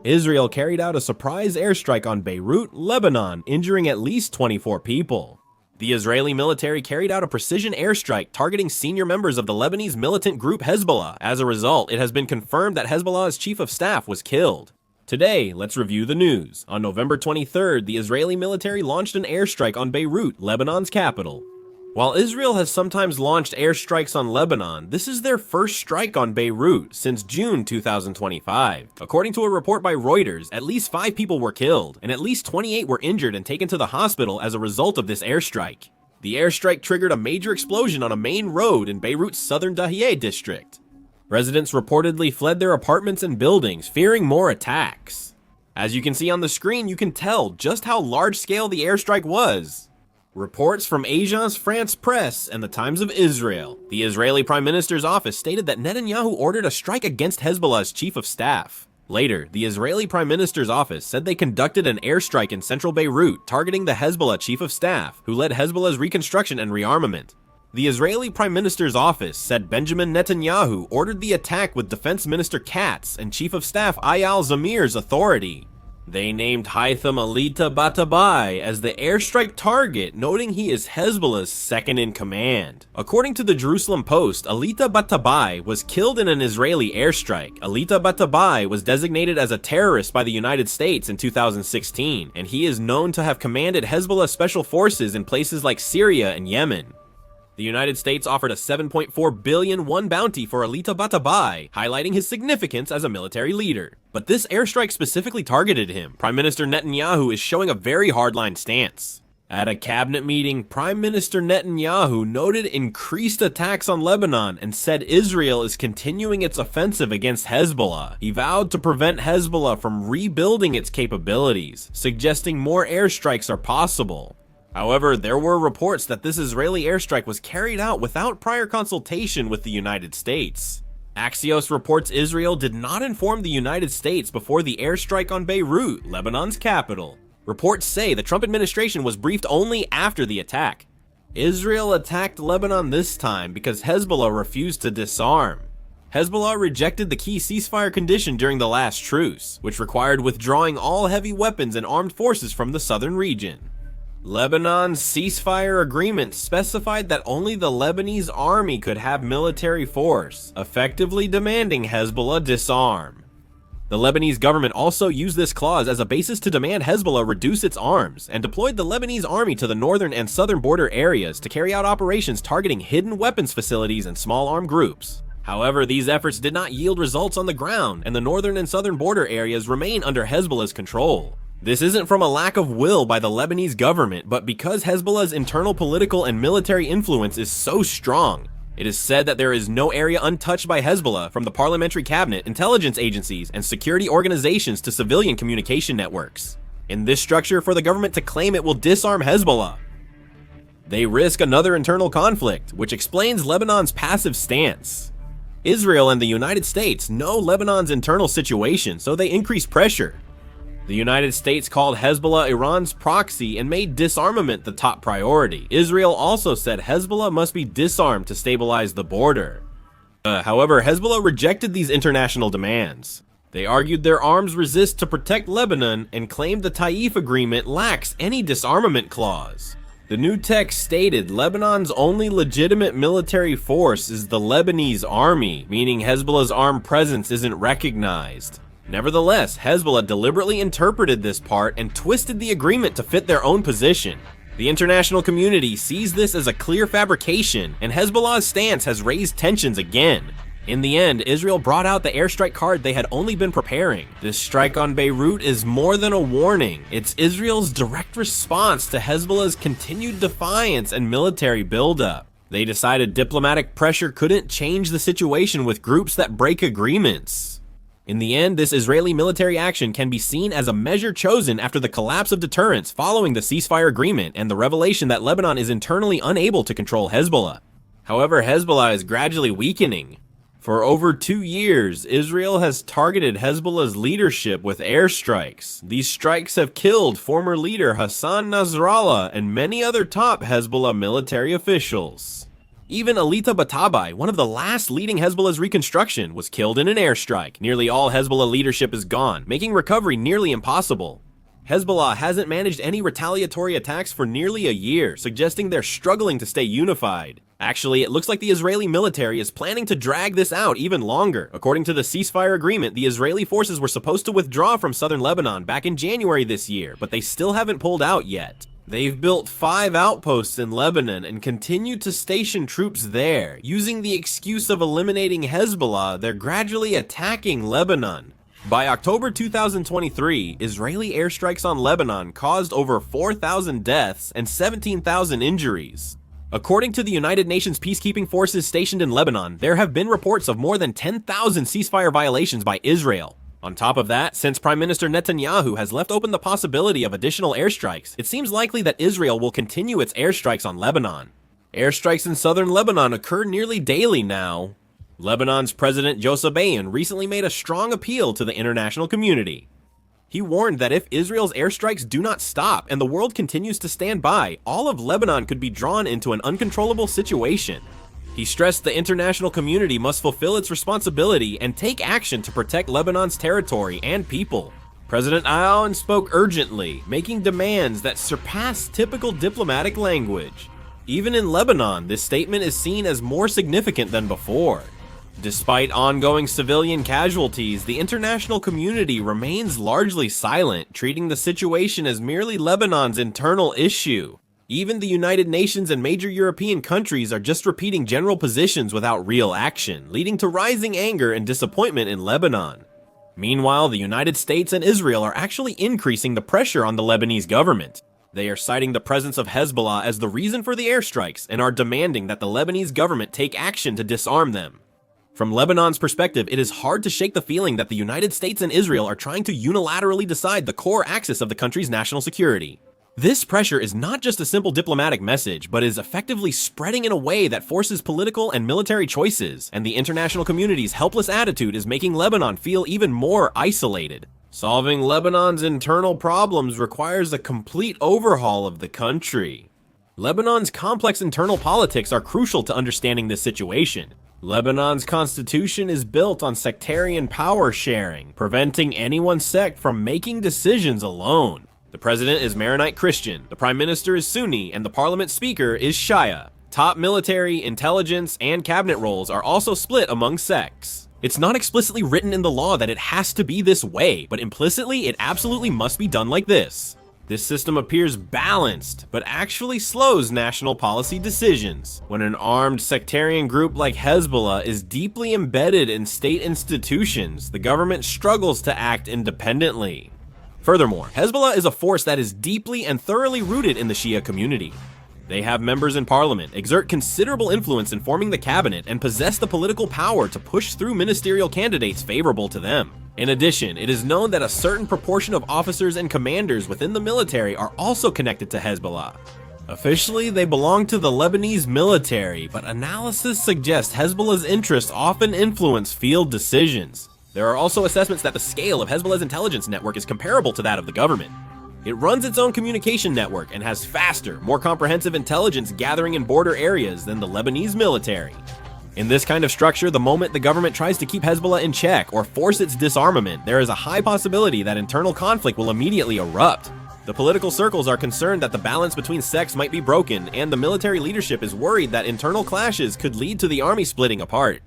Israel carried out a surprise airstrike on Beirut, Lebanon, injuring at least 24 people. The Israeli military carried out a precision airstrike targeting senior members of the Lebanese militant group Hezbollah. As a result, it has been confirmed that Hezbollah's chief of staff was killed. Today, let's review the news. On November 23rd, the Israeli military launched an airstrike on Beirut, Lebanon's capital. While Israel has sometimes launched airstrikes on Lebanon, this is their first strike on Beirut since June 2025. According to a report by Reuters, at least 5 people were killed, and at least 28 were injured and taken to the hospital as a result of this airstrike. The airstrike triggered a major explosion on a main road in Beirut's southern Dahiyeh district. Residents reportedly fled their apartments and buildings, fearing more attacks. As you can see on the screen, you can tell just how large-scale the airstrike was. Reports from Agence France Presse and the Times of Israel. The Israeli Prime Minister's office stated that Netanyahu ordered a strike against Hezbollah's chief of staff. Later, the Israeli Prime Minister's office said they conducted an airstrike in central Beirut targeting the Hezbollah chief of staff, who led Hezbollah's reconstruction and rearmament. The Israeli Prime Minister's office said Benjamin Netanyahu ordered the attack with Defense Minister Katz and Chief of Staff Eyal Zamir's authority. They named Haitham Alita Batabai as the airstrike target, noting he is Hezbollah's second-in-command. According to the Jerusalem Post, Alita Batabai was killed in an Israeli airstrike. Alita Batabai was designated as a terrorist by the United States in 2016, and he is known to have commanded Hezbollah special forces in places like Syria and Yemen. The United States offered a $7.4 billion bounty for Alita Batabai, highlighting his significance as a military leader. But this airstrike specifically targeted him. Prime Minister Netanyahu is showing a very hardline stance. At a cabinet meeting, Prime Minister Netanyahu noted increased attacks on Lebanon and said Israel is continuing its offensive against Hezbollah. He vowed to prevent Hezbollah from rebuilding its capabilities, suggesting more airstrikes are possible. However, there were reports that this Israeli airstrike was carried out without prior consultation with the United States. Axios reports Israel did not inform the United States before the airstrike on Beirut, Lebanon's capital. Reports say the Trump administration was briefed only after the attack. Israel attacked Lebanon this time because Hezbollah refused to disarm. Hezbollah rejected the key ceasefire condition during the last truce, which required withdrawing all heavy weapons and armed forces from the southern region. Lebanon's ceasefire agreement specified that only the Lebanese army could have military force, effectively demanding Hezbollah disarm. The Lebanese government also used this clause as a basis to demand Hezbollah reduce its arms, and deployed the Lebanese army to the northern and southern border areas to carry out operations targeting hidden weapons facilities and small armed groups. However, these efforts did not yield results on the ground, and the northern and southern border areas remain under Hezbollah's control. This isn't from a lack of will by the Lebanese government, but because Hezbollah's internal political and military influence is so strong. It is said that there is no area untouched by Hezbollah, from the parliamentary cabinet, intelligence agencies, and security organizations to civilian communication networks. In this structure, for the government to claim it will disarm Hezbollah, they risk another internal conflict, which explains Lebanon's passive stance. Israel and the United States know Lebanon's internal situation, so they increase pressure. The United States called Hezbollah Iran's proxy and made disarmament the top priority. Israel also said Hezbollah must be disarmed to stabilize the border. However, Hezbollah rejected these international demands. They argued their arms resist to protect Lebanon and claimed the Taif agreement lacks any disarmament clause. The new text stated Lebanon's only legitimate military force is the Lebanese army, meaning Hezbollah's armed presence isn't recognized. Nevertheless, Hezbollah deliberately interpreted this part and twisted the agreement to fit their own position. The international community sees this as a clear fabrication, and Hezbollah's stance has raised tensions again. In the end, Israel brought out the airstrike card they had only been preparing. This strike on Beirut is more than a warning. It's Israel's direct response to Hezbollah's continued defiance and military buildup. They decided diplomatic pressure couldn't change the situation with groups that break agreements. In the end, this Israeli military action can be seen as a measure chosen after the collapse of deterrence following the ceasefire agreement and the revelation that Lebanon is internally unable to control Hezbollah. However, Hezbollah is gradually weakening. For over 2 years, Israel has targeted Hezbollah's leadership with airstrikes. These strikes have killed former leader Hassan Nasrallah and many other top Hezbollah military officials. Even Alita Batabai, one of the last leading Hezbollah's reconstruction, was killed in an airstrike. Nearly all Hezbollah leadership is gone, making recovery nearly impossible. Hezbollah hasn't managed any retaliatory attacks for nearly a year, suggesting they're struggling to stay unified. Actually, it looks like the Israeli military is planning to drag this out even longer. According to the ceasefire agreement, the Israeli forces were supposed to withdraw from southern Lebanon back in January this year, but they still haven't pulled out yet. They've built 5 outposts in Lebanon and continue to station troops there. Using the excuse of eliminating Hezbollah, they're gradually attacking Lebanon. By October 2023, Israeli airstrikes on Lebanon caused over 4,000 deaths and 17,000 injuries. According to the United Nations peacekeeping forces stationed in Lebanon, there have been reports of more than 10,000 ceasefire violations by Israel. On top of that, since Prime Minister Netanyahu has left open the possibility of additional airstrikes, it seems likely that Israel will continue its airstrikes on Lebanon. Airstrikes in southern Lebanon occur nearly daily now. Lebanon's President Joseph Aoun recently made a strong appeal to the international community. He warned that if Israel's airstrikes do not stop and the world continues to stand by, all of Lebanon could be drawn into an uncontrollable situation. He stressed the international community must fulfill its responsibility and take action to protect Lebanon's territory and people. President Aoun spoke urgently, making demands that surpass typical diplomatic language. Even in Lebanon, this statement is seen as more significant than before. Despite ongoing civilian casualties, the international community remains largely silent, treating the situation as merely Lebanon's internal issue. Even the United Nations and major European countries are just repeating general positions without real action, leading to rising anger and disappointment in Lebanon. Meanwhile, the United States and Israel are actually increasing the pressure on the Lebanese government. They are citing the presence of Hezbollah as the reason for the airstrikes and are demanding that the Lebanese government take action to disarm them. From Lebanon's perspective, it is hard to shake the feeling that the United States and Israel are trying to unilaterally decide the core axis of the country's national security. This pressure is not just a simple diplomatic message, but is effectively spreading in a way that forces political and military choices, and the international community's helpless attitude is making Lebanon feel even more isolated. Solving Lebanon's internal problems requires a complete overhaul of the country. Lebanon's complex internal politics are crucial to understanding this situation. Lebanon's constitution is built on sectarian power sharing, preventing any one sect from making decisions alone. The president is Maronite Christian, the prime minister is Sunni, and the parliament speaker is Shia. Top military, intelligence, and cabinet roles are also split among sects. It's not explicitly written in the law that it has to be this way, but implicitly it absolutely must be done like this. This system appears balanced, but actually slows national policy decisions. When an armed sectarian group like Hezbollah is deeply embedded in state institutions, the government struggles to act independently. Furthermore, Hezbollah is a force that is deeply and thoroughly rooted in the Shia community. They have members in parliament, exert considerable influence in forming the cabinet, and possess the political power to push through ministerial candidates favorable to them. In addition, it is known that a certain proportion of officers and commanders within the military are also connected to Hezbollah. Officially, they belong to the Lebanese military, but analysis suggests Hezbollah's interests often influence field decisions. There are also assessments that the scale of Hezbollah's intelligence network is comparable to that of the government. It runs its own communication network and has faster, more comprehensive intelligence gathering in border areas than the Lebanese military. In this kind of structure, the moment the government tries to keep Hezbollah in check or force its disarmament, there is a high possibility that internal conflict will immediately erupt. The political circles are concerned that the balance between sects might be broken, and the military leadership is worried that internal clashes could lead to the army splitting apart.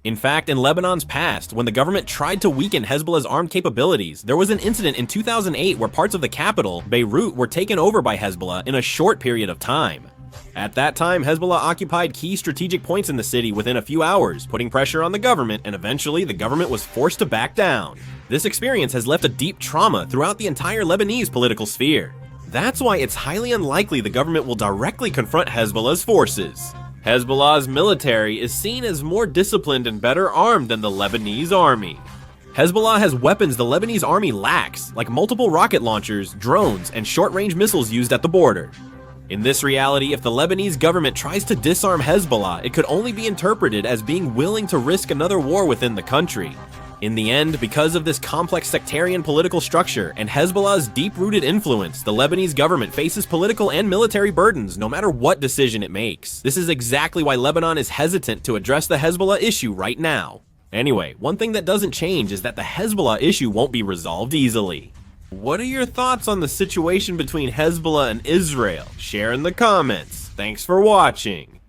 In fact, in Lebanon's past, when the government tried to weaken Hezbollah's armed capabilities, there was an incident in 2008 where parts of the capital, Beirut, were taken over by Hezbollah in a short period of time. At that time, Hezbollah occupied key strategic points in the city within a few hours, putting pressure on the government, and eventually the government was forced to back down. This experience has left a deep trauma throughout the entire Lebanese political sphere. That's why it's highly unlikely the government will directly confront Hezbollah's forces. Hezbollah's military is seen as more disciplined and better armed than the Lebanese army. Hezbollah has weapons the Lebanese army lacks, like multiple rocket launchers, drones, and short-range missiles used at the border. In this reality, if the Lebanese government tries to disarm Hezbollah, it could only be interpreted as being willing to risk another war within the country. In the end, because of this complex sectarian political structure and Hezbollah's deep-rooted influence, the Lebanese government faces political and military burdens no matter what decision it makes. This is exactly why Lebanon is hesitant to address the Hezbollah issue right now. Anyway, one thing that doesn't change is that the Hezbollah issue won't be resolved easily. What are your thoughts on the situation between Hezbollah and Israel? Share in the comments. Thanks for watching.